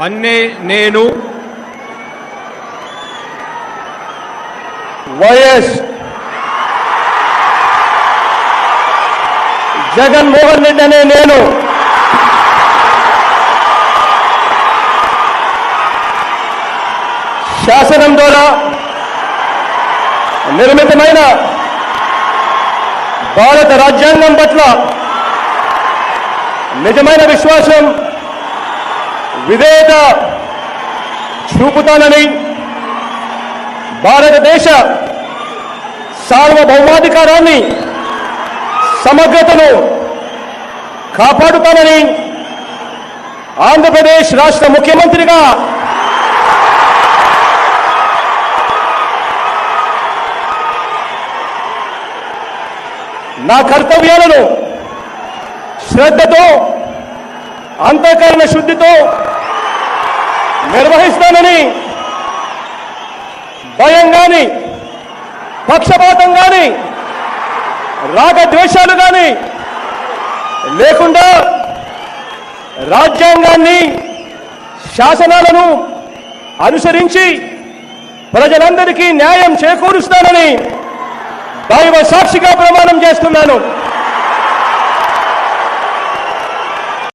నేను వైఎస్ జగన్మోహన్ రెడ్డి అనే నేను శాసనం ద్వారా నిర్మితమైన భారత రాజ్యాంగం పట్ల నిజమైన విశ్వాసం విధేయత చూపుతానని, భారతదేశ సార్వభౌమాధికారాన్ని సమగ్రతను కాపాడుతానని ఆంధ్రప్రదేశ్ రాష్ట్ర ముఖ్యమంత్రిగా నా కర్తవ్యాలను శ్రద్ధతో అంతఃకరణ శుద్ధితో నిర్వహిస్తానని, భయం గాని పక్షపాతం గాని రాగద్వేషాలు గాని లేకుండా రాజ్యాంగాన్ని శాసనాలను అనుసరించి ప్రజలందరికీ న్యాయం చేకూరుస్తానని దైవ సాక్షిగా ప్రమాణం చేస్తున్నాను.